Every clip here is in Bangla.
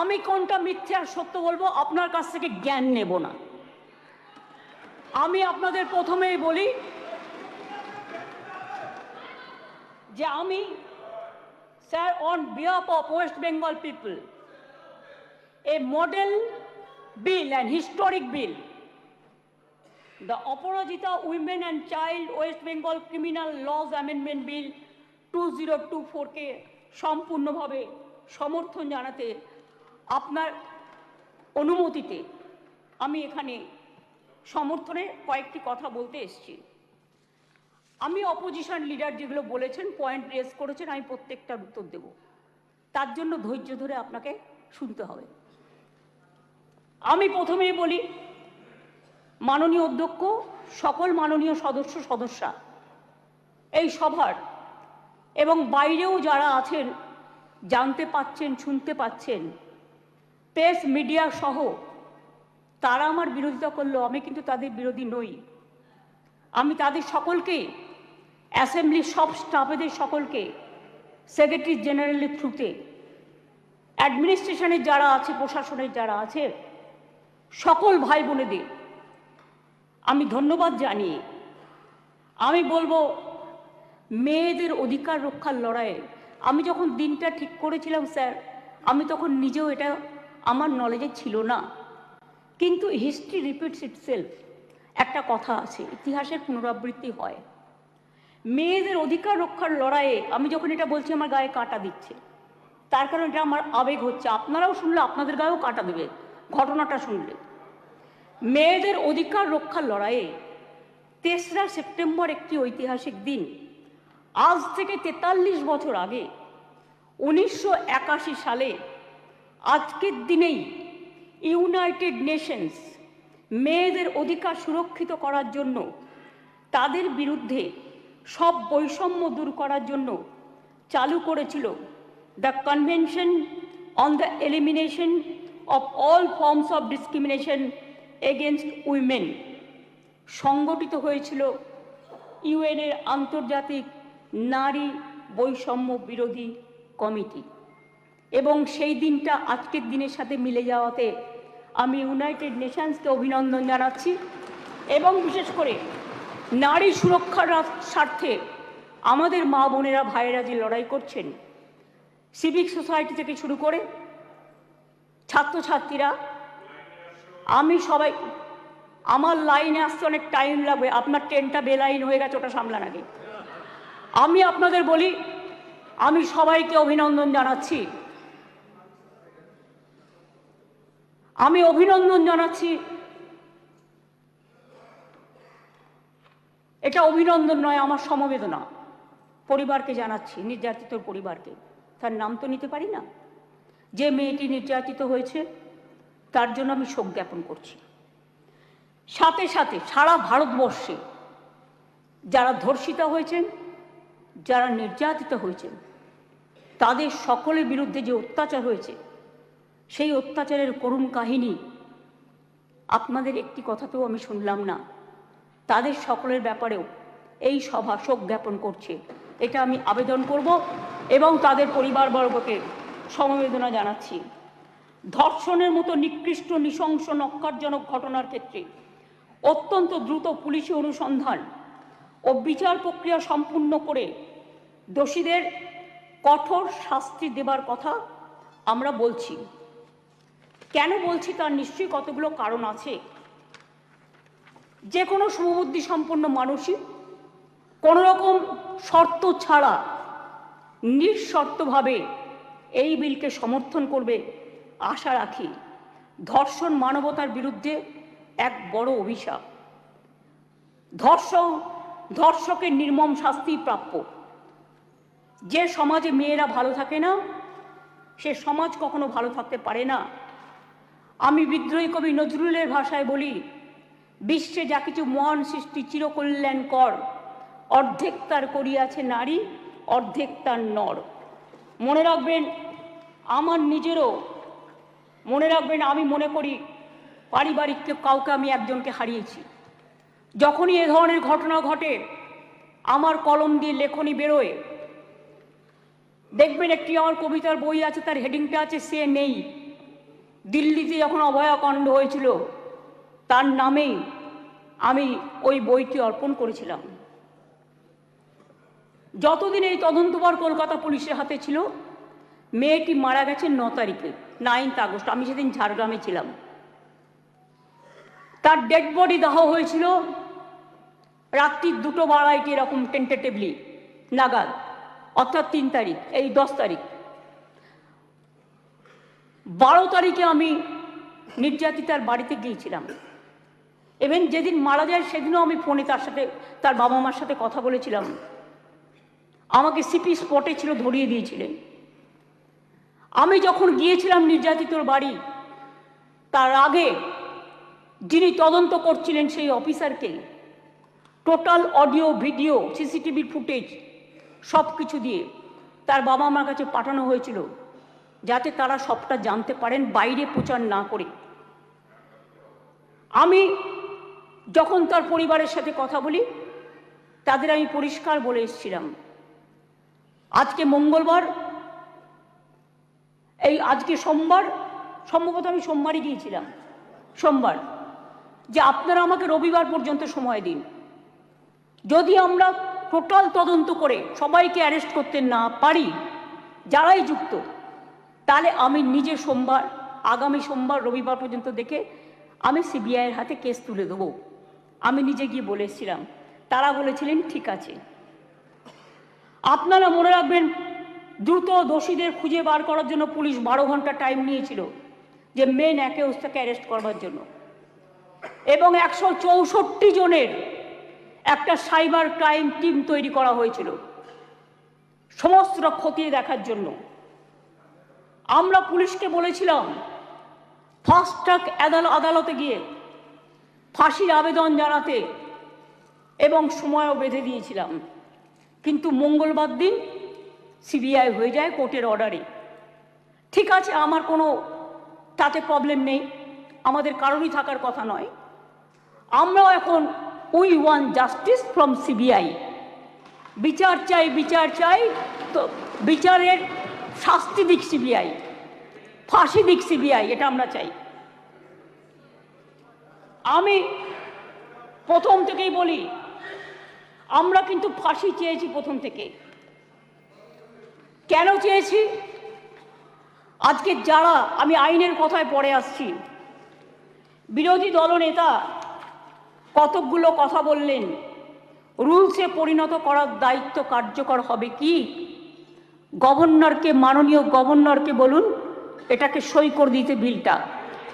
আমি কোনটা মিথ্যে আর সত্য বলবো আপনার কাছ থেকে জ্ঞান নেব না। আমি আপনাদের প্রথমেই বলি যে আমি sir on behalf of West Bengal people a model bill and historic bill, the Aparajita Women and Child West Bengal Criminal Laws Amendment Bill 2024 কে সম্পূর্ণভাবে সমর্থন জানাতে আপনার অনুমতিতে আমি এখানে সমর্থনে কয়েকটি কথা বলতে এসেছি। আমি অপোজিশন লিডার যেগুলো বলেছেন, পয়েন্ট রেজ করেছেন, আমি প্রত্যেকটার উত্তর দেব। তার জন্য ধৈর্য ধরে আপনাকে শুনতে হবে। আমি প্রথমেই বলি, মাননীয় অধ্যক্ষ, সকল মাননীয় সদস্যা এই সভার এবং বাইরেও যারা আছেন, জানতে পাচ্ছেন, শুনতে পাচ্ছেন, প্রেস মিডিয়া সহ তারা আমার বিরোধিতা করলেও আমি কিন্তু তাদের বিরোধী নই। আমি তাদের সকলকে, অ্যাসেম্বলির সব স্টাফেদের সকলকে, সেক্রেটারি জেনারেলের থ্রুতে, অ্যাডমিনিস্ট্রেশনের যারা আছে, প্রশাসনের যারা আছে, সকল ভাই বোনেদের আমি ধন্যবাদ জানিয়ে আমি বলবো, মেয়েদের অধিকার রক্ষার লড়াইয়ে আমি যখন দিনটা ঠিক করেছিলাম স্যার, আমি তখন নিজেও এটা আমার নলেজে ছিল না, কিন্তু হিস্ট্রি রিপিটস ইটসেলফ, একটা কথা আছে, ইতিহাসের পুনরাবৃত্তি হয়। মেয়েদের অধিকার রক্ষার লড়াইয়ে আমি যখন এটা বলছি আমার গায়ে কাঁটা দিচ্ছে, তার কারণ এটা আমার আবেগ হচ্ছে। আপনারাও শুনলে আপনাদের গায়েও কাঁটা দেবে ঘটনাটা শুনলে। মেয়েদের অধিকার রক্ষার লড়াইয়ে 3রা সেপ্টেম্বর একটি ঐতিহাসিক দিন। আজ থেকে 43 বছর আগে 1981 সালে আজকের দিনেই ইউনাইটেড নেশনস মেয়েদের অধিকার সুরক্ষিত করার জন্য, তাদের বিরুদ্ধে সব বৈষম্য দূর করার জন্য চালু করেছিল the convention on the elimination of all forms of discrimination against women. সংগঠিত হয়েছিল ইউএনের আন্তর্জাতিক নারী বৈষম্য বিরোধী কমিটি, এবং সেই দিনটা আজকের দিনের সাথে মিলে যাওয়াতে আমি ইউনাইটেড নেশনসকে অভিনন্দন জানাচ্ছি। এবং বিশেষ করে নারী সুরক্ষার স্বার্থে আমাদের মা বোনেরা, ভাইয়েরা যে লড়াই করছেন, সিভিক সোসাইটি থেকে শুরু করে ছাত্রছাত্রীরা, আমি সবাই, আমার লাইনে আসতে অনেক টাইম লাগবে, আপনার ট্রেনটা বেলাইন হয়ে গেছে, ওটা সামলান আগে। আমি আপনাদের বলি, আমি সবাইকে অভিনন্দন জানাচ্ছি। আমি অভিনন্দন জানাচ্ছি, এটা অভিনন্দন নয়, আমার সমবেদনা পরিবারকে জানাচ্ছি, নির্যাতিত পরিবারকে। তার নাম তো নিতে পারি না, যে মেয়েটি নির্যাতিত হয়েছে তার জন্য আমি শোক জ্ঞাপন করছি। সাথে সাথে সারা ভারতবর্ষে যারা ধর্ষিতা হয়েছেন, যারা নির্যাতিত হয়েছেন, তাদের সকলের বিরুদ্ধে যে অত্যাচার হয়েছে, সেই অত্যাচারের করুণ কাহিনী আপনাদের একটি কথাতেও আমি শুনলাম না। তাদের সকলের ব্যাপারেও এই সভা শোক জ্ঞাপন করছে, এটা আমি আবেদন করব এবং তাদের পরিবারবর্গকে সমবেদনা জানাচ্ছি। ধর্ষণের মতো নিকৃষ্ট, নৃশংস, নক্কারজনক ঘটনার ক্ষেত্রে অত্যন্ত দ্রুত পুলিশি অনুসন্ধান ও বিচার প্রক্রিয়া সম্পূর্ণ করে দোষীদের কঠোর শাস্তি দেবার কথা আমরা বলছি। কেন বলছি তার নিশ্চয়ই কতগুলো কারণ আছে। যে কোনো শুভবুদ্ধি সম্পন্ন মানুষই কোনো রকম শর্ত ছাড়া নিঃশর্তভাবে এই বিলকে সমর্থন করবে আশা রাখি। ধর্ষণ মানবতার বিরুদ্ধে এক বড় অভিশাপ। ধর্ষকের নির্মম শাস্তি প্রাপ্য। যে সমাজে মেয়েরা ভালো থাকে না, সে সমাজ কখনো ভালো থাকতে পারে না। আমি বিদ্রোহী কবি নজরুলের ভাষায় বলি, বিশ্বে যা কিছু মহান সৃষ্টি চিরকল্যাণকর, অর্ধেক তার করিয়াছে নারী, অর্ধেক তার নর। মনে রাখবেন, আমার নিজেরও মনে রাখবেন, আমি মনে করি পারিবারিক কাউকে আমি একজনকে হারিয়েছি। যখনই এ ধরনের ঘটনা ঘটে, আমার কলম দিয়ে লেখনী বেরোয়। দেখবেন একটি আমার কবিতার বই আছে, তার হেডিংটা আছে সে নেই, দিল্লিতে যখন অভয়াকাণ্ড হয়েছিল তার নামেই আমি ওই বইটি অর্পণ করেছিলাম। যতদিন এই তদন্তভার কলকাতা পুলিশের হাতে ছিল, মেয়েটি মারা গেছে 9 তারিখে, 9 আগস্ট। আমি সেদিন ঝাড়গ্রামে ছিলাম। তার ডেড বডি দাহ হয়েছিল রাত্রি 2:02 এরকম টেন্টেটিভলি নাগাদ, অর্থাৎ 3 তারিখ, এই 10 তারিখ। 12 তারিখে আমি নির্যাতিতার বাড়িতে গিয়েছিলাম। ইভেন যেদিন মারা যায় সেদিনও আমি ফোনে তার সাথে, তার বাবা মার সাথে কথা বলেছিলাম। আমাকে সিপি স্পটে ছিল, ধরিয়ে দিয়েছিলেন। আমি যখন গিয়েছিলাম নির্যাতিতর বাড়ি, তার আগে যিনি তদন্ত করছিলেন সেই অফিসারকে টোটাল অডিও, ভিডিও, সিসিটিভির ফুটেজ সব কিছু দিয়ে তার বাবা মার কাছে পাঠানো হয়েছিল, যাতে তারা সবটা জানতে পারেন, বাইরে প্রচার না করে। আমি যখন তার পরিবারের সাথে কথা বলি, তাদের আমি পরিষ্কার বলে এসেছিলাম, আজকে মঙ্গলবার, আজকে সোমবার, সম্ভবত আমি সোমবারই গিয়েছিলাম, সোমবার, যে আপনারা আমাকে রবিবার পর্যন্ত সময় দিন। যদি আমরা টোটাল তদন্ত করে সবাইকে অ্যারেস্ট করতে না পারি, যারাই যুক্ত, তাহলে আমি নিজে সোমবার, আগামী সোমবার, রবিবার পর্যন্ত দেখে আমি সিবিআইয়ের হাতে কেস তুলে দেবো। আমি নিজে গিয়ে বলে এসেছিলাম। তারা বলেছিলেন ঠিক আছে। আপনারা মনে রাখবেন, দ্রুত দোষীদের খুঁজে বার করার জন্য পুলিশ 12 ঘন্টা টাইম নিয়েছিল, যে মেন অ্যাকিউজটাকে অ্যারেস্ট করবার জন্য, এবং 164 জনের একটা সাইবার ক্রাইম টিম তৈরি করা হয়েছিল সমস্তটা খতিয়ে দেখার জন্য। আমরা পুলিশকে বলেছিলাম ফাস্ট ট্র্যাক আদালতে গিয়ে ফাঁসির আবেদন জানাতে, এবং সময়ও বেঁধে দিয়েছিলাম। কিন্তু মঙ্গলবার দিন সিবিআই হয়ে যায় কোর্টের অর্ডারে। ঠিক আছে, আমার কোনো তাতে প্রবলেম নেই, আমাদের কারোরই থাকার কথা নয়। আমরাও এখন we want justice from CBI. বিচার চাই, বিচার চাই, তো বিচারের শাস্তি দিক সিবিআই, ফাঁসি দিক সিবিআই, এটা আমরা চাই। আমি প্রথম থেকেই বলি, আমরা কিন্তু ফাঁসি চেয়েছি প্রথম থেকে। কেন চেয়েছি? আজকে যারা, আমি আইনের কথায় পরে আসছি, বিরোধী দলনেতা কতকগুলো কথা বললেন, রুলসে পরিণত করার দায়িত্ব কার্যকর হবে কি? গভর্নরকে, মাননীয় গভর্নরকে বলুন এটাকে সই করে দিতে বিলটা,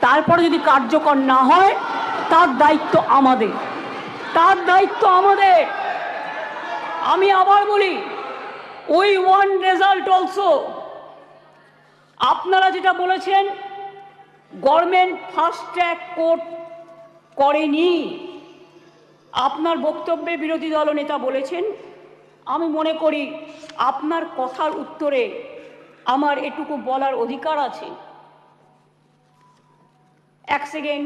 তারপরে যদি কার্যকর না হয় তার দায়িত্ব আমাদের, তার দায়িত্ব আমাদের। আমি আবার বলি, উই ওয়ান্ট রেজাল্ট অলসো। আপনারা যেটা বলেছেন গভর্নমেন্ট ফাস্ট ট্র্যাক কোর্ট করেনি, আপনার বক্তব্যে বিরোধী দলনেতা বলেছেন। আমি মনে করি আপনার কথার উত্তরে আমার এটুকু বলার অধিকার আছে। এক সেকেন্ড,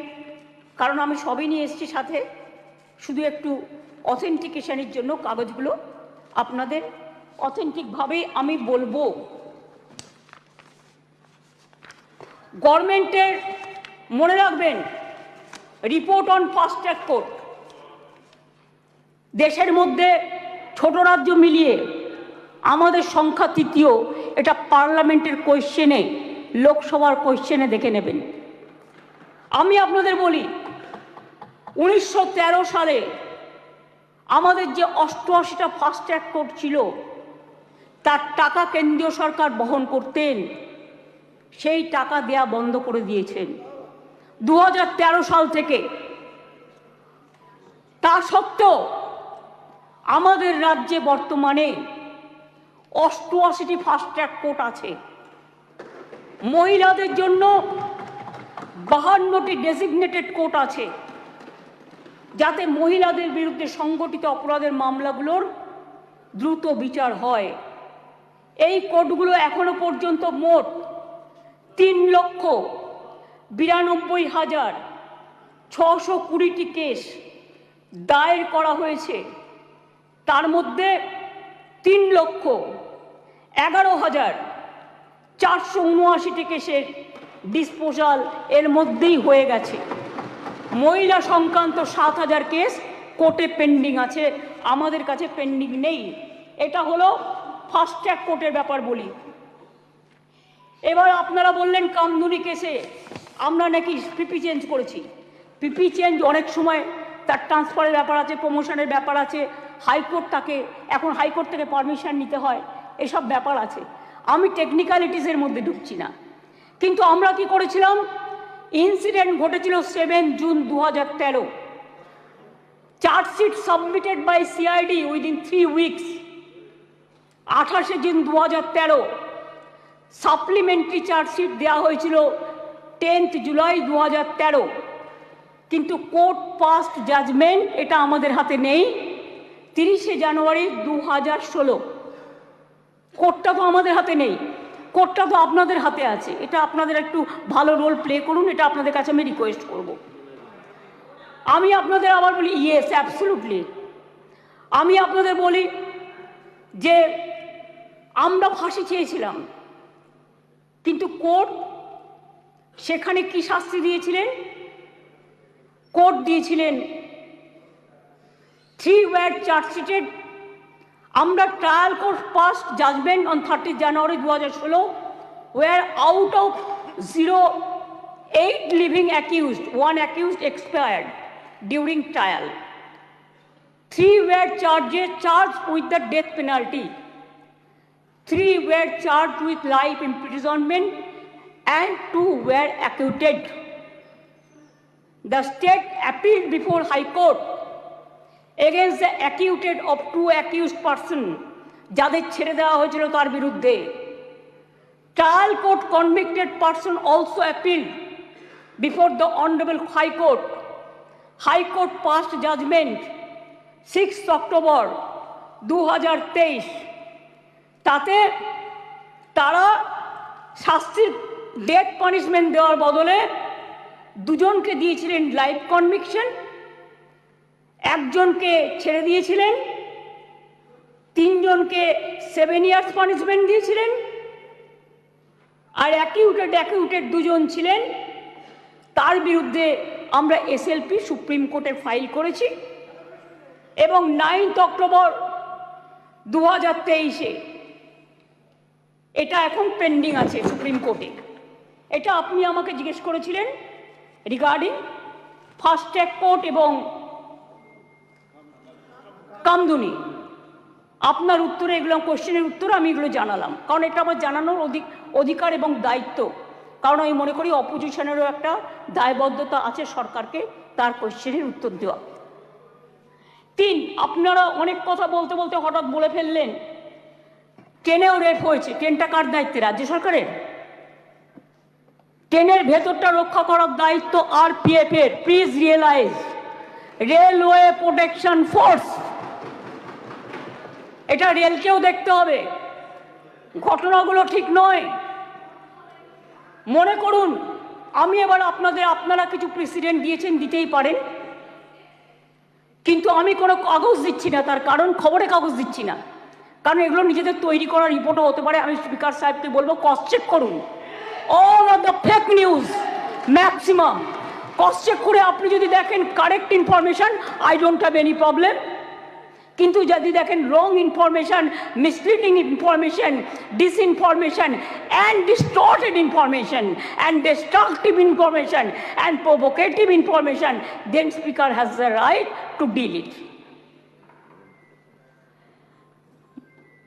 কারণ আমি সবই নিয়ে এসেছি সাথে, শুধু একটু অথেন্টিকেশনের জন্য কাগজগুলো আপনাদের অথেন্টিকভাবেই আমি বলবো। গভর্নমেন্টের, মনে রাখবেন, report on fast track court, দেশের মধ্যে ছোট রাজ্য মিলিয়ে আমাদের সংখ্যা 3য়। এটা পার্লামেন্টের কোয়েশ্চেনে, লোকসভার কোয়েশ্চেনে দেখে নেবেন। আমি আপনাদের বলি, 1913 সালে আমাদের যে 88টা ফাস্ট ট্র্যাক কোর্ট ছিল, তার টাকা কেন্দ্রীয় সরকার বহন করতেন, সেই টাকা দেয়া বন্ধ করে দিয়েছেন 2013 সাল থেকে। তা সত্ত্বেও আমাদের রাজ্যে বর্তমানে 88টি ফাস্ট ট্র্যাক কোর্ট আছে। মহিলাদের জন্য 52টি ডেজিগনেটেড কোর্ট আছে, যাতে মহিলাদের বিরুদ্ধে সংগঠিত অপরাধের মামলাগুলোর দ্রুত বিচার হয়। এই কোর্টগুলো এখনো পর্যন্ত মোট 3,92,620টি কেস দায়ের করা হয়েছে। তার মধ্যে 3,11,479টি কেসের ডিসপোজাল এর মধ্যেই হয়ে গেছে। মহিলা সংক্রান্ত 7,000 কেস কোর্টে পেন্ডিং আছে, আমাদের কাছে পেন্ডিং নেই। এটা হলো ফাস্ট ট্র্যাক কোর্টের ব্যাপার বলি। এবার আপনারা বললেন কামদুনি কেসে আমরা নাকি পিপি চেঞ্জ করেছি। পিপি চেঞ্জ অনেক সময় তার ট্রান্সফারের ব্যাপার আছে, প্রমোশনের ব্যাপার আছে, হাইকোর্ট তাকে এখন হাইকোর্ট থেকে পারমিশন নিতে হয়, এসব ব্যাপার আছে। আমি টেকনিক্যালিটিসের মধ্যে ঢুকছি না। কিন্তু আমরা কি করেছিলাম, ইনসিডেন্ট ঘটেছিল 7 June 2013। Chargesheet submitted by CID within 3 weeks. 28 June 2013 supplementary chargesheet দেওয়া হয়েছিল 10 জুলাই 2013। কিন্তু কোর্ট পাস্ট জাজমেন্ট এটা আমাদের হাতে নেই 30 জানুয়ারি 2016। কোর্টটা তো আমাদের হাতে নেই, কোর্টটা তো আপনাদের হাতে আছে। এটা আপনাদের একটু ভালো রোল প্লে করুন, এটা আপনাদের কাছে আমি রিকোয়েস্ট করব। আমি আপনাদের আবার বলি, ইয়েস অ্যাবসলিউটলি, আমি আপনাদের বলি যে আমরা ফাঁসি চেয়েছিলাম, কিন্তু কোর্ট সেখানে কি শাস্তি দিয়েছিলেন? কোর্ট দিয়েছিলেন 3 were চার্জশিটেড। আমরা trial court passed judgement on 30 January 2016, where out of 8 living accused, 1 accused expired during trial. 3 were charged with the death penalty. 3 were charged with life imprisonment and 2 were acquitted. The state appealed before High Court against the acquitted of 2 accused persons, যাদের ছেড়ে দেওয়া হয়েছিল তার বিরুদ্ধে। Trial court convicted person also appealed before the Honorable High Court. High Court passed judgment 6 October 2023। তাতে তারা শাস্তির ডেথ পানিশমেন্ট দেওয়ার বদলে 2 জনকে দিয়েছিলেন লাইফ কনভিকশন, 1 জনকে ছেড়ে দিয়েছিলেন, 3 জনকে 7 ইয়ার্স পানিশমেন্ট দিয়েছিলেন, আর অ্যাকিউটেড 2 জন ছিলেন, তার বিরুদ্ধে আমরা এসএলপি সুপ্রিম কোর্টে ফাইল করেছি এবং 9 অক্টোবর 2023 এটা এখন পেন্ডিং আছে সুপ্রিম কোর্টে। এটা আপনি আমাকে জিজ্ঞেস করেছিলেন রিগার্ডিং ফাস্ট ট্র্যাক কোর্ট এবং কামদুনি। আপনার উত্তরে এগুলো কোশ্চেনের উত্তর আমি এগুলো জানালাম, কারণ এটা আমার জানানোর অধিকার এবং দায়িত্ব। কারণ আমি মনে করি অপোজিশনেরও একটা দায়বদ্ধতা আছে সরকারকে তার কোশ্চেনের উত্তর দেওয়া। 3, আপনারা অনেক কথা বলতে বলতে হঠাৎ বলে ফেললেন ট্রেনেও রেপ হয়েছে। ট্রেনটা কার দায়িত্বে? রাজ্য সরকারের। ট্রেনের ভেতরটা রক্ষা করার দায়িত্ব আরপিএফ এর। Please realise, railway protection force. এটা রেলকেও দেখতে হবে, ঘটনাগুলো ঠিক নয়। মনে করুন আমি এবার আপনারা কিছু প্রেসিডেন্ট দিয়েছেন, দিতেই পারেন, কিন্তু আমি কোনো কাগজ দিচ্ছি না। তার কারণ খবরে কাগজ দিচ্ছি না, কারণ এগুলো নিজেদের তৈরি করা রিপোর্টও হতে পারে। আমি স্পিকার সাহেবকে বলবো ক্রস চেক করুন all of the fake news, maximum cross check করে আপনি যদি দেখেন correct information, I don't have any problem. কিন্তু যদি দেখেন wrong information, misleading information, disinformation and distorted information and destructive information and provocative information, then speaker has the right to deal it.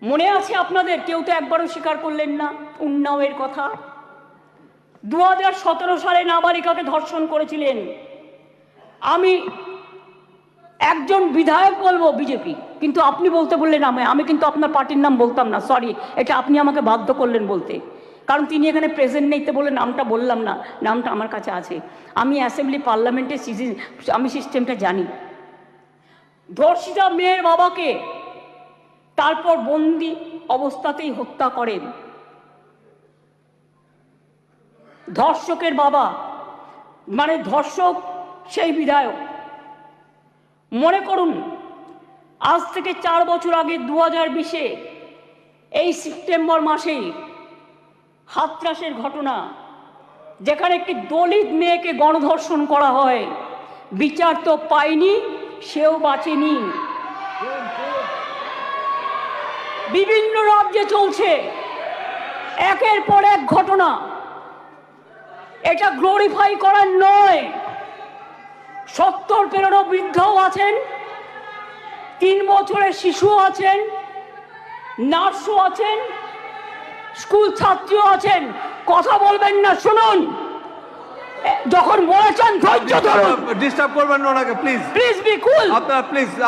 মনে আছে আপনাদের? কেউ তো একবারও স্বীকার করলেন না উন্নাওয়ের কথা। 2017 সালে নাবালিকাকে ধর্ষণ করেছিলেন। আমি একজন বিধায়ক বলবো বিজেপি, কিন্তু আপনি বলতে বললেন আমি কিন্তু আপনার পার্টির নাম বলতাম না, সরি, এটা আপনি আমাকে বাধ্য করলেন বলতে, কারণ তিনি এখানে প্রেজেন্ট নেই তো বলে নামটা বললাম না। নামটা আমার কাছে আছে, আমি অ্যাসেম্বলি পার্লামেন্টে আমি সিস্টেমটা জানি। ধর্ষিতা মেয়ের বাবাকে তারপর বন্দি অবস্থাতেই হত্যা করেন ধর্ষকের বাবা, মানে ধর্ষক সেই বিধায়ক। মনে করুন আজ থেকে 4 বছর আগে 2020-এ এই সেপ্টেম্বর মাসেই হাতরাসের ঘটনা, যেখানে একটি দলিত মেয়েকে গণধর্ষণ করা হয়, বিচার তো পায়নি, সেও বাঁচেনি। বিভিন্ন রাজ্যে চলছে একের পর এক ঘটনা। এটা গ্লোরিফাই করার নয়। 70 পেরোনো বৃদ্ধও আছেন, 3 বছরের শিশুও আছেন, নার্সও আছেন, স্কুল ছাত্রীও আছেন। কথা বলবেন না, শুনুন। যখন বলেছেন ধৈর্য ধরুন, ডিস্টার্ব করবেন না ওনাকে প্লিজ। প্লিজ বি কুল।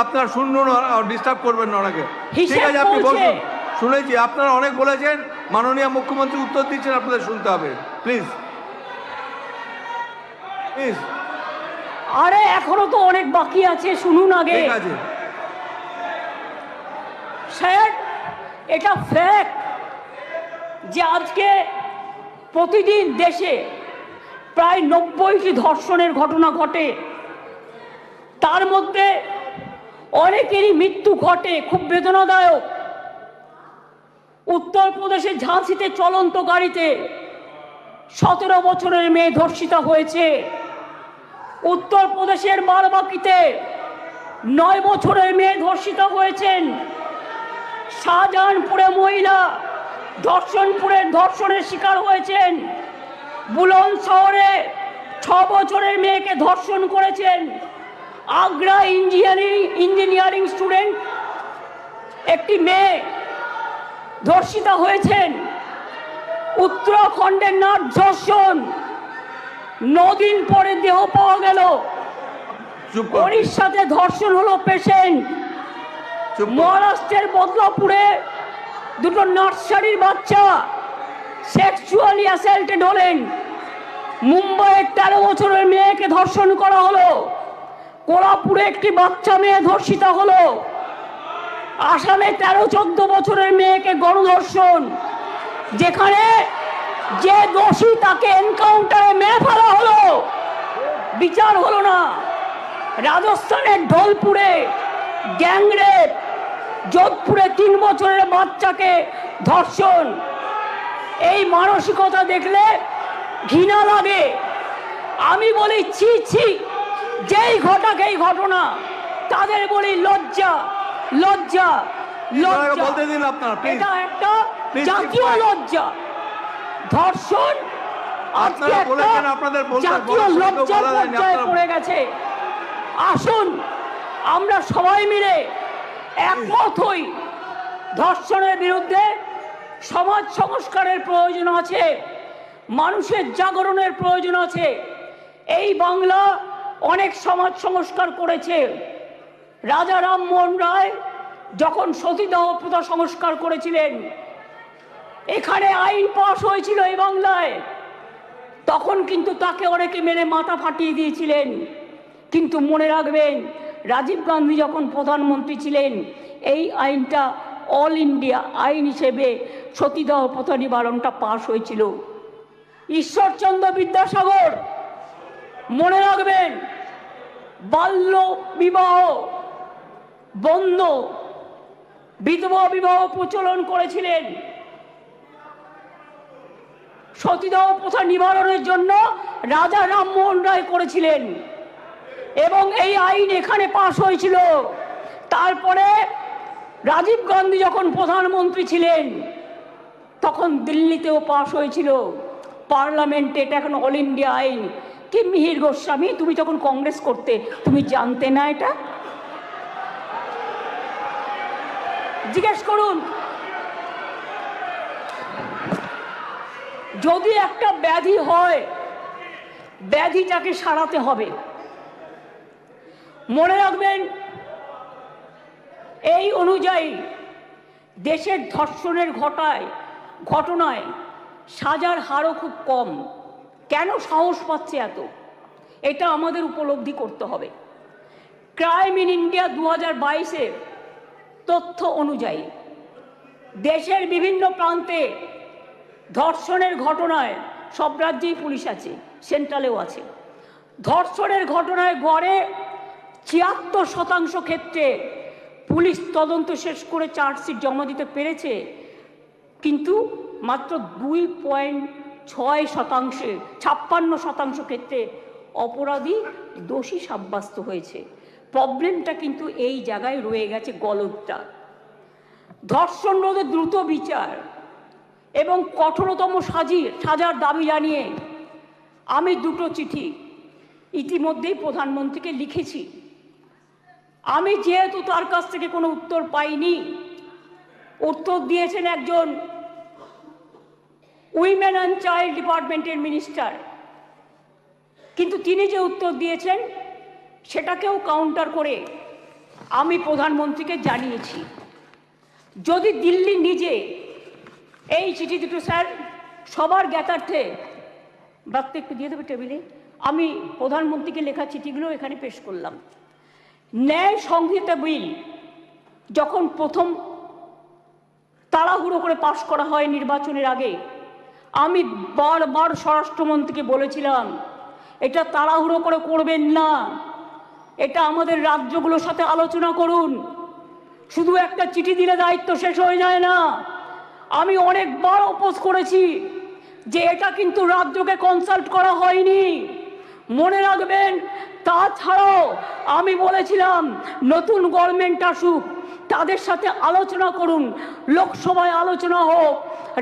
আপনার শুনুন, ডিস্টার্ব করবেন না ওনাকে। ঠিক আছে, আপনি বলছে। বলুন। শুনেছি, আপনারা অনেক বলেছেন, মাননীয় মুখ্যমন্ত্রী উত্তর দিচ্ছেন, আপনাদের শুনতে হবে প্লিজ প্লিজ। আরে এখনো তো অনেক বাকি আছে, শুনুন আগে। ঠিক আছে স্যার, এটা ফ্যাক্ট যে আজকে প্রতিদিন দেশে প্রায় 90টি ধর্ষণের ঘটনা ঘটে। তার মধ্যে অনেকেরই মৃত্যু ঘটে, খুব বেদনাদায়ক। উত্তরপ্রদেশের ঝাঁসিতে চলন্ত গাড়িতে 17 বছরের মেয়ে ধর্ষিতা হয়েছে। উত্তরপ্রদেশের বারবাকিতে 9 বছরের মেয়ে ধর্ষিতা হয়েছেন। শাহজাহানপুরে মহিলা ধর্ষণের শিকার হয়েছেন। বুলন্দ শহরে 6 বছরের মেয়েকে ধর্ষণ করেছেন। আগ্রা ইঞ্জিনিয়ারিং স্টুডেন্ট একটি মেয়ে ধর্ষিতা হয়েছেন। উত্তরাখণ্ডের নাট ধর্ষণ, 9 দিন পরে দেহ পাওয়া গেল। উড়িষ্যাতে ধর্ষণ হলো পেশেন্ট। মহারাষ্ট্রের বদলাপুরে 2 নার্সারির বাচ্চা সেক্সুয়ালি অ্যাসাল্টেড হলেন। মুম্বাইয়ের 13 বছরের মেয়েকে ধর্ষণ করা হলো। কোলাপুরে একটি বাচ্চা মেয়ে ধর্ষিতা হলো। আসামে 13-14 বছরের মেয়েকে গণধর্ষণ, যেখানে যে দোষী তাকে এনকাউন্টারে মেরে ফেলা হলো, বিচার হলো না। রাজস্থানের ঢোলপুরে গ্যাংরেপ, যোধপুরে 3 বছরের বাচ্চাকে ধর্ষণ। এই মানসিকতা দেখলে ঘৃণা লাগে। আমি বলি ছি ছি, যেই ঘটাক এই ঘটনা তাদের বলি লজ্জা লজ্জা লজ্জা। বলতে দিন আপনারা, এটা একটা জাতীয় লজ্জা। ধর্ষণ আজকে জাতীয় লজ্জার পর্যায়ে পড়ে গেছে। আসুন আমরা সবাই মিলে একমত হই। ধর্ষণের বিরুদ্ধে সমাজ সংস্কারের প্রয়োজন আছে, মানুষের জাগরণের প্রয়োজন আছে। এই বাংলা অনেক সমাজ সংস্কার করেছে। রাজা রামমোহন রায় যখন সতীদাহ প্রথা সংস্কার করেছিলেন, এখানে আইন পাশ হয়েছিল এই বাংলায়, তখন কিন্তু তাকে অনেকে মেরে মাথা ফাটিয়ে দিয়েছিলেন। কিন্তু মনে রাখবেন, রাজীব গান্ধী যখন প্রধানমন্ত্রী ছিলেন, এই আইনটা অল ইন্ডিয়া আইন হিসেবে সতীদাহ প্রথা নিবারণটা পাশ হয়েছিল। ঈশ্বরচন্দ্র বিদ্যাসাগর, মনে রাখবেন, বাল্য বিবাহ বন্ধ, বিধবা বিবাহ প্রচলন করেছিলেন। সতীদাহ প্রথা নিবারণের জন্য রাজা রামমোহন রায় করেছিলেন এবং এই আইন এখানে পাশ হয়েছিল। তারপরে রাজীব গান্ধী যখন প্রধানমন্ত্রী ছিলেন, তখন দিল্লিতেও পাশ হয়েছিল পার্লামেন্টে। এটা এখন অল ইন্ডিয়া আইন। কি মিহির গোস্বামী, তুমি যখন কংগ্রেস করতে তুমি জানতে না? এটা জিজ্ঞেস করুন। যদি একটা ব্যাধি হয়, ব্যাধিটাকে সারাতে হবে। মনে রাখবেন, এই অনুযায়ী দেশের ধর্ষণের ঘটনায় সাজার হারও খুব কম। কেন সাহস পাচ্ছে এত? এটা আমাদের উপলব্ধি করতে হবে। ক্রাইম ইন ইন্ডিয়া 2022-এর তথ্য অনুযায়ী দেশের বিভিন্ন প্রান্তে ধর্ষণের ঘটনায়, সব রাজ্যেই পুলিশ আছে, সেন্ট্রালেও আছে, ধর্ষণের ঘটনায় গড়ে 76% ক্ষেত্রে পুলিশ তদন্ত শেষ করে চার্জশিট জমা দিতে পেরেছে। কিন্তু মাত্র 6% 56% ক্ষেত্রে অপরাধী দোষী সাব্যস্ত হয়েছে। প্রবলেমটা কিন্তু এই জায়গায় রয়ে গেছে, গলদটা। ধর্ষণ রোধে দ্রুত বিচার এবং কঠোরতম সাজার দাবি জানিয়ে আমি 2টো চিঠি ইতিমধ্যেই প্রধানমন্ত্রীকে লিখেছি। আমি যেহেতু তার কাছ থেকে কোনো উত্তর পাইনি, উত্তর দিয়েছেন একজন উইমেন অ্যান্ড চাইল্ড ডিপার্টমেন্টের মিনিস্টার, কিন্তু তিনি যে উত্তর দিয়েছেন সেটাকেও কাউন্টার করে আমি প্রধানমন্ত্রীকে জানিয়েছি। যদি দিল্লি নিজে এই চিঠি দুটো, স্যার সবার জ্ঞাতার্থে বার্তা একটু দিয়ে দেবে টেবিলে, আমি প্রধানমন্ত্রীকে লেখা চিঠিগুলো এখানে পেশ করলাম। ন্যায় সংহিতা বিল যখন প্রথম তাড়াহুড়ো করে পাশ করা হয় নির্বাচনের আগে, আমি বারবার স্বরাষ্ট্রমন্ত্রীকে বলেছিলাম এটা তাড়াহুড়ো করে করবেন না, এটা আমাদের রাজ্যগুলোর সাথে আলোচনা করুন, শুধু একটা চিঠি দিলে দায়িত্ব শেষ হয়ে যায় না। আমি অনেকবার অপোজ করেছি যে এটা কিন্তু রাজ্যকে কনসাল্ট করা হয়নি, মনে রাখবেন। তাছাড়াও আমি বলেছিলাম নতুন গভর্নমেন্ট আসুক, তাদের সাথে আলোচনা করুন, লোকসভায় আলোচনা হোক,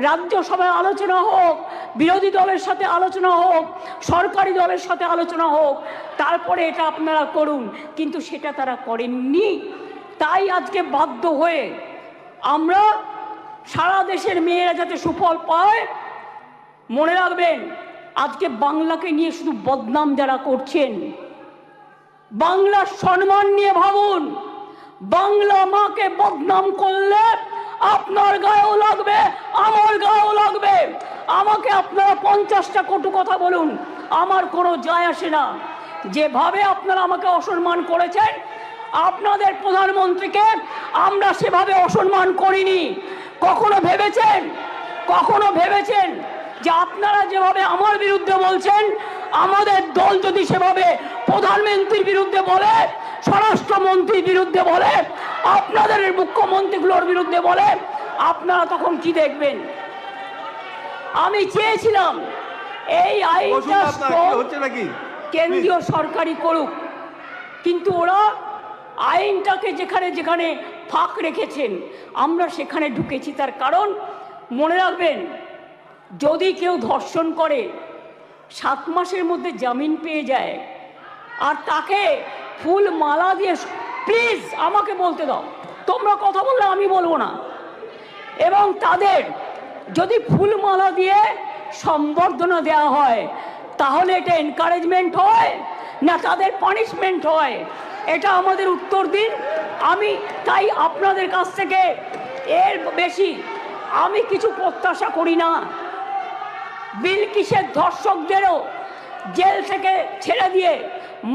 রাজ্যসভায় আলোচনা হোক, বিরোধী দলের সাথে আলোচনা হোক, সরকারি দলের সাথে আলোচনা হোক, তারপরে এটা আপনারা করুন। কিন্তু সেটা তারা করেননি। তাই আজকে বাধ্য হয়ে আমরা সারা দেশের মেয়েরা যাতে সুফল পায়, মনে রাখবেন আজকে বাংলাকে নিয়ে শুধু বদনাম যারা করছেন, বাংলার সম্মান নিয়ে ভাবুন। বাংলা মাকে বদনাম করলে আপনার গায়েও লাগবে, আমার গায়েও লাগবে। আমাকে আপনারা 50টা কটু কথা বলুন, আমার কোনো যায় আসে না। যেভাবে আপনারা আমাকে অসম্মান করেছেন, আপনাদের প্রধানমন্ত্রীকে আমরা সেভাবে অসম্মান করিনি। কখনো ভেবেছেন যে আপনারা যেভাবে আমার বিরুদ্ধে বলছেন, আমাদের দল যদি সেভাবে প্রধানমন্ত্রীর বিরুদ্ধে বলে, স্বরাষ্ট্রমন্ত্রীর বিরুদ্ধে বলে, আপনাদের মুখ্যমন্ত্রীগুলোর বিরুদ্ধে বলে, আপনারা তখন কি দেখবেন? আমি চেয়েছিলাম এই আইনটা কেন্দ্রীয় সরকারই করুক, কিন্তু ওরা আইনটাকে যেখানে যেখানে ফাঁক রেখেছেন আমরা সেখানে ঢুকেছি। তার কারণ মনে রাখবেন, যদি কেউ ধর্ষণ করে 7 মাসের মধ্যে জামিন পেয়ে যায়, আর তাকে ফুল মালা দিয়ে, প্লিজ আমাকে বলতে দাও, তোমরা কথা বললে আমি বলবো না, এবং তাদের যদি ফুল মালা দিয়ে সম্বর্ধনা দেওয়া হয়, তাহলে এটা এনকারেজমেন্ট হয় না তাদের পানিশমেন্ট হয়? এটা আমাদের উত্তর দিন। আমি তাই আপনাদের কাছ থেকে এর বেশি আমি কিছু প্রত্যাশা করি না। বিলকিসের ধর্ষকদেরও জেল থেকে ছেড়ে দিয়ে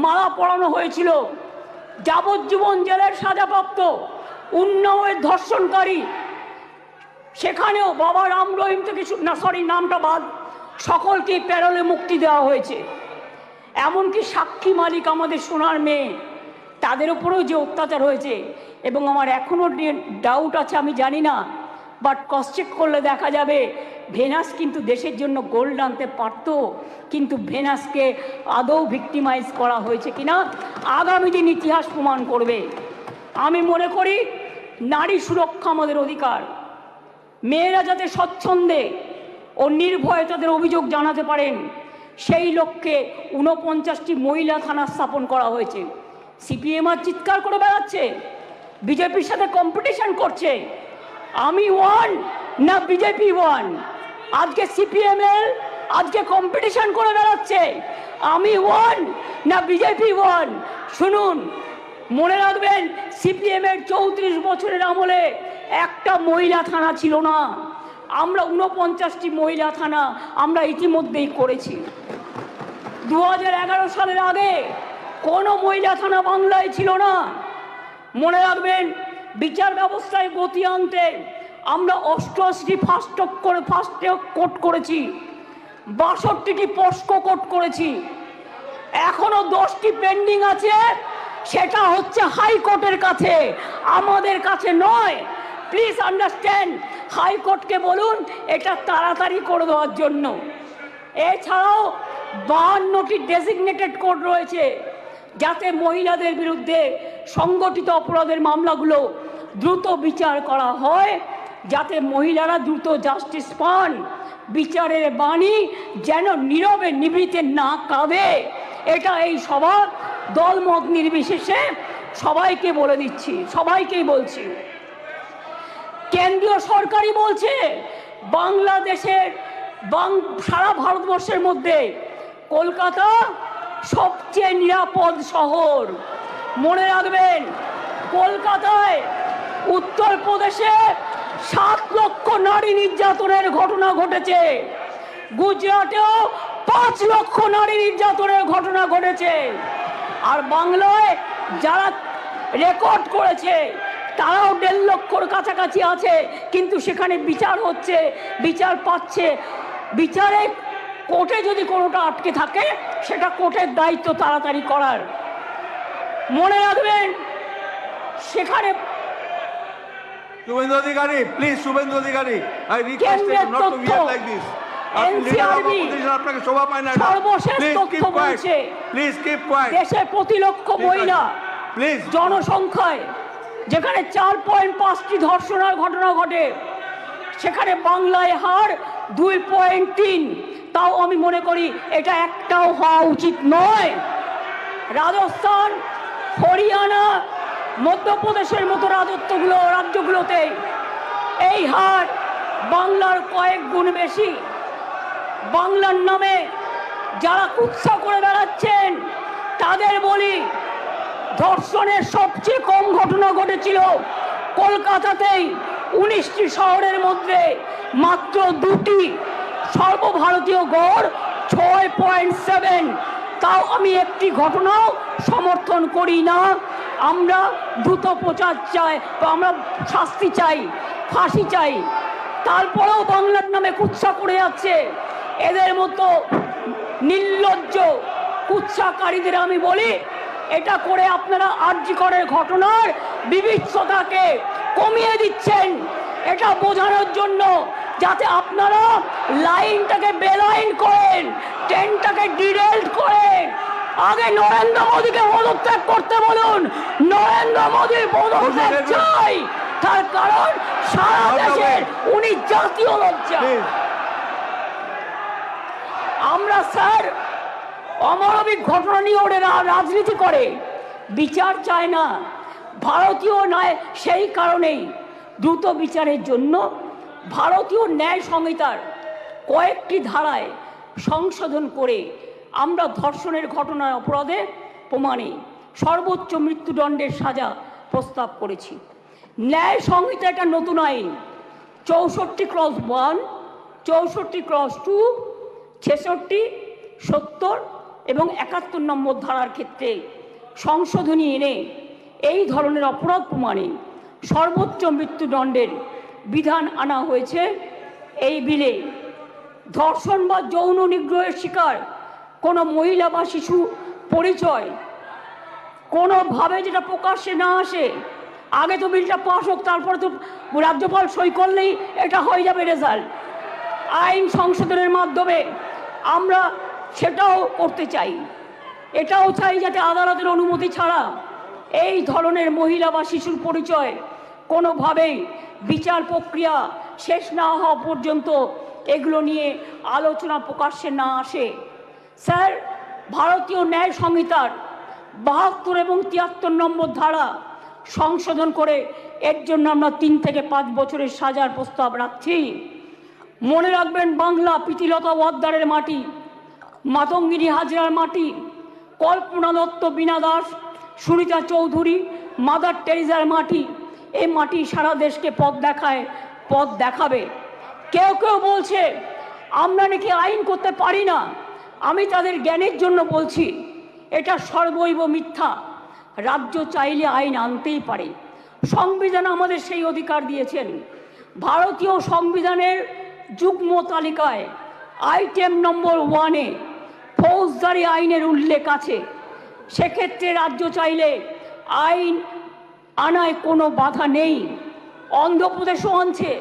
মালা পরানো হয়েছিল, যাবজ্জীবন জেলের সাজাপ্রাপ্ত উন্নাওয়ের ধর্ষণকারী, সেখানেও বাবা রাম রহিম থেকে নামটা বাদ, সকলকে প্যারোলে মুক্তি দেওয়া হয়েছে। এমনকি সাক্ষী মালিক আমাদের সোনার মেয়ে, তাদের উপরেও যে অত্যাচার হয়েছে, এবং আমার এখনও ডাউট আছে, আমি জানি না, বাট ক্রস চেক করলে দেখা যাবে ভেনাস কিন্তু দেশের জন্য গোল্ড আনতে পারত, কিন্তু ভেনাসকে আদৌ ভিক্টিমাইজ করা হয়েছে কিনা আগামী দিন ইতিহাস প্রমাণ করবে। আমি মনে করি নারী সুরক্ষা আমাদের অধিকার। মেয়েরা যাতে স্বচ্ছন্দে ও নির্ভয়ে তাদের অভিযোগ জানাতে পারেন, সেই লক্ষ্যে 49টি মহিলা থানা স্থাপন করা হয়েছে। সিপিএম আর চিৎকার করে বেড়াচ্ছে, বিজেপির সাথে কম্পিটিশন করছে। আমি ওয়ান না বিজেপি ওয়ান? আজকে সিপিএমএল আজকে কম্পিটিশন করে বেড়াচ্ছে, আমি ওয়ান না বিজেপি ওয়ান? শুনুন, মনে রাখবেন সিপিএমের 34 বছরের আমলে একটা মহিলা থানা ছিল না। আমরা 49টি মহিলা থানা আমরা ইতিমধ্যেই করেছি। 2011 সালের আগে কোনো মহিলা থানা বাংলায় ছিল না। মনে রাখবেন বিচার ব্যবস্থায় গতি আনতে আমরা 88টি ফাস্ট ট্র্যাক কোর্ট করেছি, 62টি পস্কো কোর্ট করেছি, এখনো 10টি পেন্ডিং আছে, সেটা হচ্ছে হাইকোর্টের কাছে, আমাদের কাছে নয়। প্লিজ আন্ডারস্ট্যান্ড, হাইকোর্টকে বলুন এটা তাড়াতাড়ি করে দেওয়ার জন্য। এছাড়াও 52টি ডেজিগনেটেড কোর্ট রয়েছে, যাতে মহিলাদের বিরুদ্ধে সংগঠিত অপরাধের মামলাগুলো দ্রুত বিচার করা হয়, যাতে মহিলারা দ্রুত জাস্টিস পান, বিচারের বাণী যেন নীরবে নিভৃতে না কাঁদে। এটা এই সভা দলমত নির্বিশেষে সবাইকে বলে দিচ্ছি, সবাইকেই বলছি। কেন্দ্রীয় সরকারই বলছে বাংলাদেশের সারা ভারতবর্ষের মধ্যে কলকাতা সবচেয়ে নিরাপদ শহর। মনে রাখবেন, কলকাতায় উত্তরপ্রদেশে 7 লক্ষ নারী নির্যাতনের ঘটনা ঘটেছে, গুজরাটেও 5 লক্ষ নারী নির্যাতনের ঘটনা ঘটেছে, আর বাংলায় যারা রেকর্ড করেছে তারাও 1.5 লক্ষর কাছাকাছি আছে, কিন্তু সেখানে বিচার হচ্ছে, বিচার পাচ্ছে। বিচারে কোর্টে যদি কোনোটা আটকে থাকে, সেটা কোর্টের দায়িত্ব তাড়াতাড়ি করার। মনে রাখবেন, সেখানে Suvendu Adhikari, please, Suvendu Adhikari, I request you not to behave like this. আপনাকে শোভা পায় না। সর্বশেষ তথ্য বলছে, প্লিজ কিপ কোয়েট। দেশে প্রতি লক্ষ মহিলা প্লিজ জনসংখ্যায় যেখানে 4.5টি ধর্ষণের ঘটনা ঘটে, সেখানে বাংলায় হার 2.3। তাও আমি মনে করি এটা একটাও হওয়া উচিত নয়। রাজস্থান, হরিয়ানা, মধ্যপ্রদেশের মতো রাজ্যগুলোতে এই হার বাংলার কয়েক গুণ বেশি। বাংলার নামে যারা কুৎসা করে বেড়াচ্ছেন তাদের বলি, ধর্ষণের সবচেয়ে কম ঘটনা ঘটেছিল কলকাতাতেই, 19টি শহরের মধ্যে মাত্র 2টি, সর্বভারতীয় গড় 6.7। তাও আমি একটি ঘটনাও সমর্থন করি না। আমরা দ্রুত প্রচার চাই, আমরা শাস্তি চাই, ফাঁসি চাই। তারপরেও বাংলার নামে কুৎসা করে যাচ্ছে এদের মতো নির্লজ্জ কুৎসাকারীদের আমি বলি, এটা করে আপনারা আরজি করের ঘটনার বিভৎসতাকে কমিয়ে দিচ্ছেন, এটা বোঝানোর জন্য যাতে আপনারা লাইনটাকে বেলাইন করেন, ট্রেনটাকে ডিরেল্ট করেন। আগে নরেন্দ্র মোদীকে পদত্যাগ করতে বলুন, নরেন্দ্র মোদীর পদত্যাগ চাই, তার কারণ সারা দেশের উনি জাতীয় লজ্জা। আমরা স্যার অমানবিক ঘটনা নিয়ে ওরা রাজনীতি করে, বিচার চায় না, ভারতীয় ন্যায়। সেই কারণেই দ্রুত বিচারের জন্য ভারতীয় ন্যায় সংহিতার কয়েকটি ধারায় সংশোধন করে আমরা ধর্ষণের ঘটনার অপরাধে প্রমাণে সর্বোচ্চ মৃত্যুদণ্ডের সাজা প্রস্তাব করেছি। ন্যায় সংহিতা একটা নতুন আইন, 64/1, 64/2, 66, 70 এবং 71 নম্বর ধারার ক্ষেত্রে সংশোধনী এনে এই ধরনের অপরাধ প্রমাণে সর্বোচ্চ মৃত্যুদণ্ডের বিধান আনা হয়েছে এই বিলে। ধর্ষণ বা যৌন নিগ্রহের শিকার কোনো মহিলা বা শিশু পরিচয় কোনোভাবে যেটা প্রকাশ্যে না আসে, আগে তো বিলটা পাস হোক, তারপরে তো রাজ্যপাল সই করলেই এটা হয়ে যাবে রেজাল্ট। আইন সংশোধনের মাধ্যমে আমরা সেটাও করতে চাই। এটাও চাই যাতে আদালতের অনুমতি ছাড়া এই ধরনের মহিলা বা শিশুর পরিচয় কোনোভাবেই বিচার প্রক্রিয়া শেষ না হওয়া পর্যন্ত এগুলো নিয়ে আলোচনা প্রকাশ্যে না আসে। স্যার, ভারতীয় ন্যায় সংহিতার 72 এবং 73 নম্বর ধারা সংশোধন করে এর জন্য আমরা 3 থেকে 5 বছরের সাজার প্রস্তাব রাখছি। মনে রাখবেন, বাংলা প্রীতিলতা ওয়াদ্দারের মাটি, মাতঙ্গিনী হাজরার মাটি, কল্পনা দত্ত, বীণা দাস, সুনিতা চৌধুরী, মাদার টেরিজার মাটি। এই মাটি সারা দেশকে পথ দেখায়, পথ দেখাবে। কেউ কেউ বলছে আমরা নাকি আইন করতে পারি না। আমি তাদের জ্ঞানের জন্য বলছি, এটা সর্বৈব মিথ্যা। রাজ্য চাইলে আইন আনতেই পারে, সংবিধান আমাদের সেই অধিকার দিয়েছেন। ভারতীয় সংবিধানের যুগ্ম তালিকায় আইটেম নম্বর 1-এ ফৌজদারি আইনের উল্লেখ আছে। সেক্ষেত্রে রাজ্য চাইলে আইন আনায় কোনো বাধা নেই। অন্ধ্রপ্রদেশও আনছে,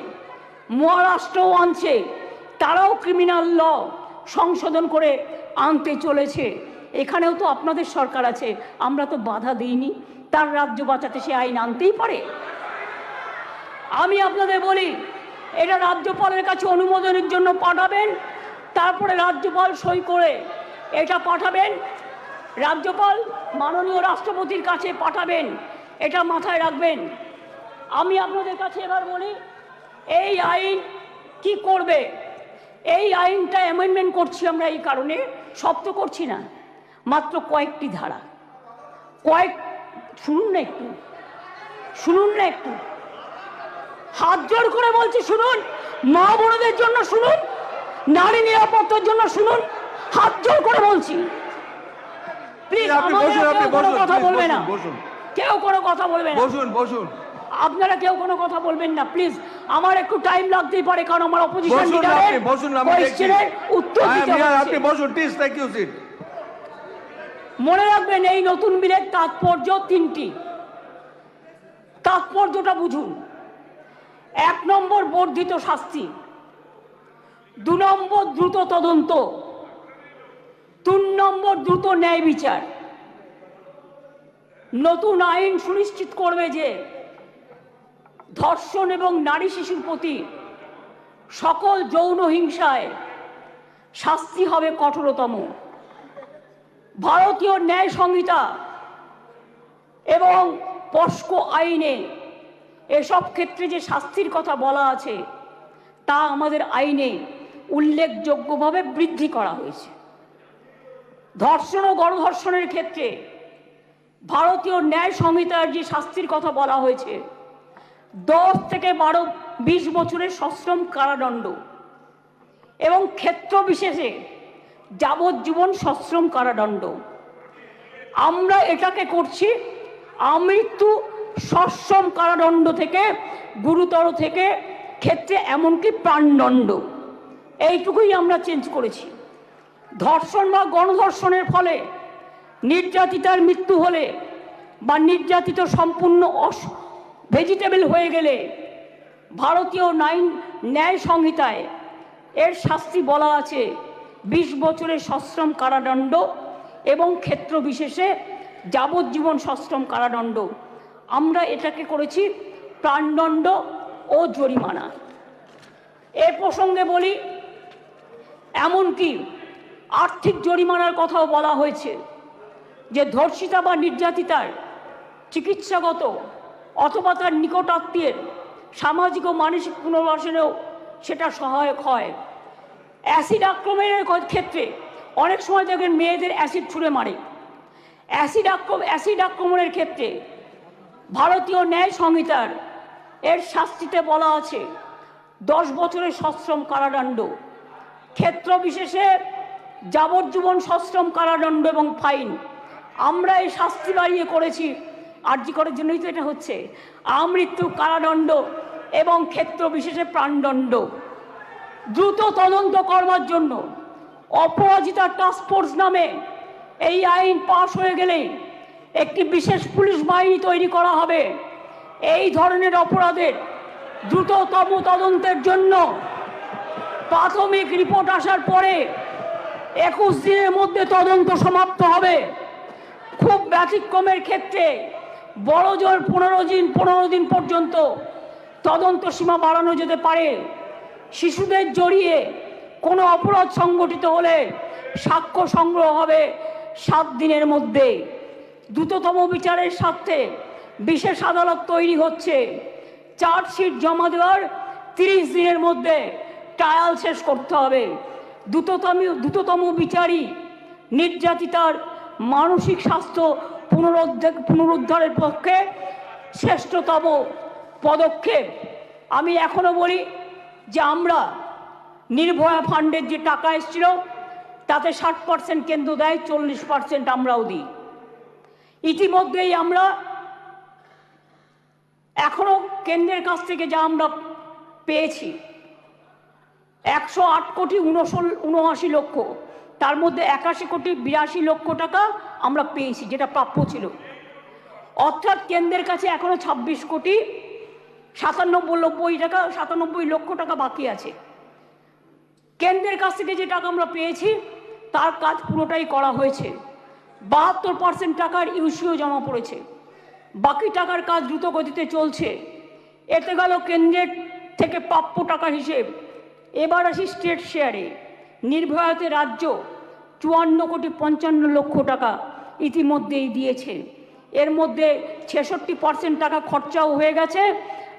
মহারাষ্ট্রও আনছে, তারাও ক্রিমিনাল ল সংশোধন করে আনতে চলেছে। এখানেও তো আপনাদের সরকার আছে, আমরা তো বাধা দিইনি, তার রাজ্য বাঁচাতে সে আইন আনতেই পারে। আমি আপনাদের বলি, এটা রাজ্যপালের কাছে অনুমোদনের জন্য পাঠাবেন, তারপরে রাজ্যপাল সই করে এটা পাঠাবেন, রাজ্যপাল মাননীয় রাষ্ট্রপতির কাছে পাঠাবেন, এটা মাথায় রাখবেন। আমি আপনাদের কাছে এবার বলি, এই আইন কি করবে? এই আইনটা অ্যামেন্ডমেন্ট করছি আমরা এই কারণে, সব তো করছি না, মাত্র কয়েকটি ধারা, শুনুন না একটু, শুনুন না একটু, হাত জোর করে বলছি শুনুন, মা বোনদের জন্য শুনুন, নারী নিরাপত্তার জন্য শুনুন, হাত জোর করে বলছি। প্লিজ কেউ কোনো কথা বলবে না, কেউ কোনো কথা বলবে না, বসুন বসুন, আপনারা কেউ কোনো কথা বলবেন না প্লিজ। আমার একটু টাইম লাগতেই পারে, কারণ আমার অপোজিশন লিডারের কোয়েশ্চেনের উত্তর দিতে হবে। আপনি বসুন প্লিজ, থ্যাংক ইউ সিট। মনে রাখবেন, এই নতুন বিলের তাৎপর্য তিনটি, তাৎপর্যটা বুঝুন। 1 নম্বর বর্ধিত শাস্তি, 2 নম্বর দ্রুত তদন্ত, 3 নম্বর দ্রুত ন্যায় বিচার। নতুন আইন সুনিশ্চিত করবে যে ধর্ষণ এবং নারী শিশুর প্রতি সকল যৌন হিংসায় শাস্তি হবে কঠোরতম। ভারতীয় ন্যায় সংহিতা এবং পস্কো আইনে এসব ক্ষেত্রে যে শাস্তির কথা বলা আছে তা আমাদের আইনে উল্লেখযোগ্যভাবে বৃদ্ধি করা হয়েছে। ধর্ষণ ও গণধর্ষণের ক্ষেত্রে ভারতীয় ন্যায় সংহিতার যে শাস্তির কথা বলা হয়েছে 10 থেকে 20 বছরের সশ্রম কারাদণ্ড এবং ক্ষেত্র বিশেষে যাবজ্জীবন সশ্রম কারাদণ্ড। আমরা এটাকে করছি আমৃত্যু সশ্রম কারাদণ্ড থেকে গুরুতর থেকে ক্ষেত্রে এমনকি প্রাণদণ্ড, এইটুকুই আমরা চেঞ্জ করেছি। ধর্ষণ বা গণধর্ষণের ফলে নির্যাতিতার মৃত্যু হলে বা নির্যাতিত সম্পূর্ণ ভেজিটেবল হয়ে গেলে ভারতীয় ন্যায় সংহিতায় এর শাস্তি বলা আছে 20 বছরের সশ্রম কারাদণ্ড এবং ক্ষেত্র বিশেষে যাবজ্জীবন সশ্রম কারাদণ্ড। আমরা এটাকে করেছি প্রাণদণ্ড ও জরিমানা। এ প্রসঙ্গে বলি, এমনকি আর্থিক জরিমানার কথাও বলা হয়েছে, যে ধর্ষিতা বা নির্যাতিতার চিকিৎসাগত অথবা তার নিকটাত্মীয়ের সামাজিক ও মানসিক পুনর্বাসনেও সেটা সহায়ক হয়। অ্যাসিড আক্রমণের ক্ষেত্রে অনেক সময় দেখবেন মেয়েদের অ্যাসিড ছুঁড়ে মারে। অ্যাসিড আক্রমণের ক্ষেত্রে ভারতীয় ন্যায় সংহিতার এর শাস্তিতে বলা আছে 10 বছরের সশ্রম কারাদণ্ড, ক্ষেত্র বিশেষে যাবজ্জীবন সশ্রম কারাদণ্ড এবং ফাইন। আমরা এই শাস্তি বাড়িয়ে করেছি, আরজি করার জন্যই তো এটা হচ্ছে, আমৃত্যু কারাদণ্ড এবং ক্ষেত্র বিশেষে প্রাণদণ্ড। দ্রুত তদন্ত করবার জন্য অপরাজিতা টাস্ক ফোর্স নামে এই আইন পাশ হয়ে গেলে একটি বিশেষ পুলিশ বাহিনী তৈরি করা হবে। এই ধরনের অপরাধের দ্রুততম তদন্তের জন্য প্রাথমিক রিপোর্ট আসার পরে 21 দিনের মধ্যে তদন্ত সমাপ্ত হবে। খুব ব্যতিক্রমের ক্ষেত্রে বড় জোর 15 দিন পর্যন্ত তদন্ত সীমা বাড়ানো যেতে পারে। শিশুদের জড়িয়ে কোনো অপরাধ সংগঠিত হলে সাক্ষ্য সংগ্রহ হবে 7 দিনের মধ্যে। দ্রুততম বিচারের স্বার্থে বিশেষ আদালত তৈরি হচ্ছে। চার্জশিট জমা দেওয়ার 30 দিনের মধ্যে ট্রায়াল শেষ করতে হবে। দ্রুততম বিচারই নির্যাতিতার মানসিক স্বাস্থ্য পুনরুদ্ধারের পক্ষে শ্রেষ্ঠতম পদক্ষেপ। আমি এখনো বলি যে আমরা নির্ভয়া ফান্ডের যে টাকা এসেছিল তাতে 60% কেন্দ্র দেয়, 40% আমরাও দিই। ইতিমধ্যেই আমরা এখনো কেন্দ্রের কাছ থেকে যা আমরা পেয়েছি 108 কোটি 79 লক্ষ, তার মধ্যে 81 কোটি 82 লক্ষ টাকা আমরা পেয়েছি, যেটা প্রাপ্য ছিল। অর্থাৎ কেন্দ্রের কাছে এখনো 26 কোটি 97 লক্ষ টাকা বাকি আছে। কেন্দ্রের কাছ থেকে যে টাকা আমরা পেয়েছি তার কাজ পুরোটাই করা হয়েছে। 72% টাকার ইউসিও জমা পড়েছে, বাকি টাকার কাজ দ্রুত গতিতে চলছে। এতে গেল কেন্দ্রের থেকে প্রাপ্য টাকার হিসেব। এবার আসি স্টেট শেয়ারে। নির্ভয়াতে রাজ্য 54,55,00,000 টাকা ইতিমধ্যেই দিয়েছে। এর মধ্যে 66% টাকা খরচাও হয়ে গেছে।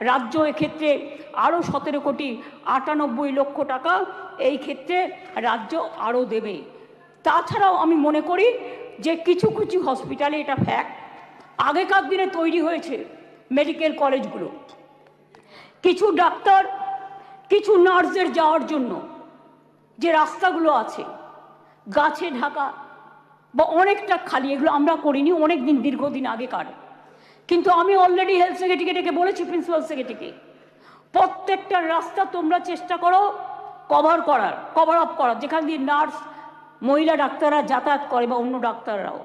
রাজ্য এক্ষেত্রে আরও 17,98,00,000 টাকা এই ক্ষেত্রে রাজ্য আরও দেবে। তাছাড়াও আমি মনে করি যে কিছু কিছু হসপিটালে এটা ফ্যাক্ট, আগেকার দিনে তৈরি হয়েছে মেডিকেল কলেজগুলো, কিছু ডাক্তার কিছু নার্সদের যাওয়ার জন্য যে রাস্তাগুলো আছে গাছে ঢাকা বা অনেকটা খালি, এগুলো আমরা করিনি, অনেক দিন দীর্ঘদিন আগেকার। কিন্তু আমি অলরেডি হেলথ সেক্রেটারিকে ডেকে বলেছি, প্রিন্সিপাল সেক্রেটারিকে, প্রত্যেকটা রাস্তা তোমরা চেষ্টা করো কভার আপ করার, যেখান দিয়ে নার্স মহিলা ডাক্তাররা যাতায়াত করে বা অন্য ডাক্তাররাও।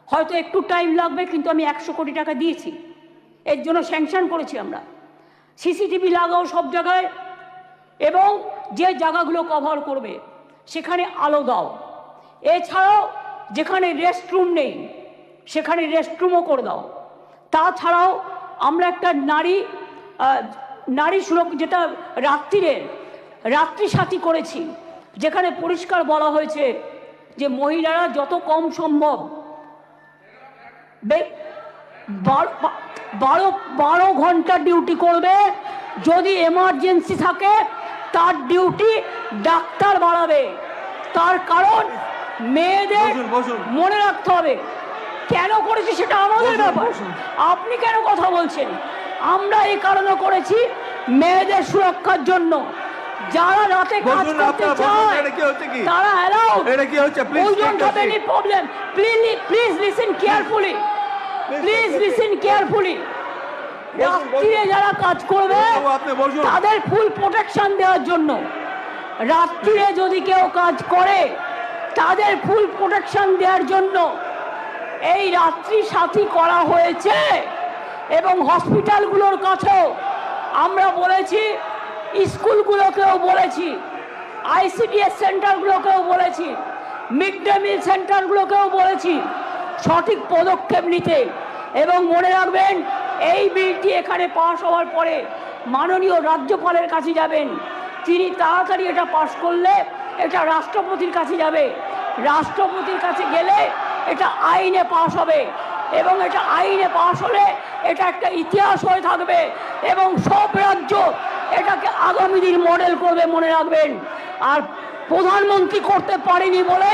হয়তো একটু টাইম লাগবে, কিন্তু আমি 100 কোটি টাকা দিয়েছি, এর জন্য স্যাংশন করেছি আমরা। সিসিটিভি লাগাও সব জায়গায়, এবং যে জায়গাগুলো কভার করবে সেখানে আলো দাও। এছাড়াও যেখানে রেস্টরুম নেই সেখানে রেস্টরুমও করে দাও। তাছাড়াও আমরা একটা নারী সুরক্ষা, যেটা রাত্রি সাথী করেছি, যেখানে পরিষ্কার বলা হয়েছে যে মহিলারা যত কম সম্ভব 12 ঘন্টা ডিউটি করবে। যদি এমার্জেন্সি থাকে তার ডিউটি ডাক্তার বাড়াবে। তার কারণ মেয়েদের মনে রাখতে হবে কেন করেছি, সেটা আমাদের ব্যাপার। আপনি কেন কথা বলছেন? আমরা এই কারণে করেছি মেয়েদের সুরক্ষার জন্য। যারা রাতে কাজ করতে চায় তারা allowed. Problem, please listen carefully, রাত্রিরে যারা কাজ করবে তাদের ফুল প্রোটেকশন দেওয়ার জন্য। রাত্রিরে যদি কেউ কাজ করে তাদের ফুল প্রোটেকশন দেওয়ার জন্য এই রাত্রি সাথী করা হয়েছে। এবং হসপিটালগুলোর কাছেও আমরা বলেছি, স্কুলগুলোকেও বলেছি, ICDS সেন্টারগুলোকেও বলেছি, মিড ডে মিল সেন্টারগুলোকেও বলেছি সঠিক পদক্ষেপ নিতে। এবং মনে রাখবেন, এই বিলটি এখানে পাশ হওয়ার পরে মাননীয় রাজ্যপালের কাছে যাবেন। তিনি তাড়াতাড়ি এটা পাশ করলে এটা রাষ্ট্রপতির কাছে যাবে। রাষ্ট্রপতির কাছে গেলে এটা আইনে পাশ হবে, এবং এটা আইনে পাশ হলে এটা একটা ইতিহাস হয়ে থাকবে, এবং সব রাজ্য এটাকে আগামী দিন মডেল করবে, মনে রাখবেন। আর প্রধানমন্ত্রী করতে পারেনি বলে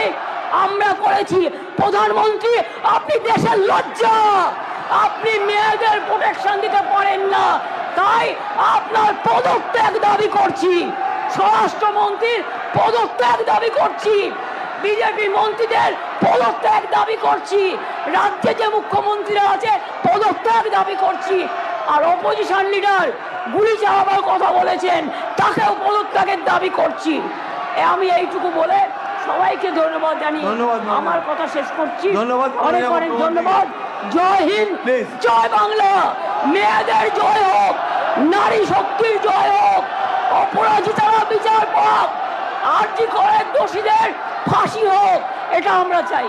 আমরা করেছি। প্রধানমন্ত্রী, আপনি দেশের লজ্জা, আপনি মেয়েদের প্রোটেকশন দিতে পারেন না, তাই আপনার পদত্যাগ দাবি করছি। স্বরাষ্ট্রমন্ত্রীর পদত্যাগ দাবি করছি, বিজেপি মন্ত্রীদের পদত্যাগ দাবি করছি, রাজ্যে যে মুখ্যমন্ত্রীরা আছে পদত্যাগ দাবি করছি। আর অপোজিশন লিডার গুলি চালাবার কথা বলেছেন, তাকেও পদত্যাগের দাবি করছি। আমি এইটুকু বলে সবাইকে ধন্যবাদ জানিয়ে আমার কথা শেষ করছি। অনেক অনেক ধন্যবাদ। জয় হিন্দ, জয় বাংলা। মেয়েদের জয় হোক, নারী শক্তির জয় হোক, অপরাজিতারা বিচার পাক, আরজি করে দোষীদের ফাঁসি হোক, এটা আমরা চাই।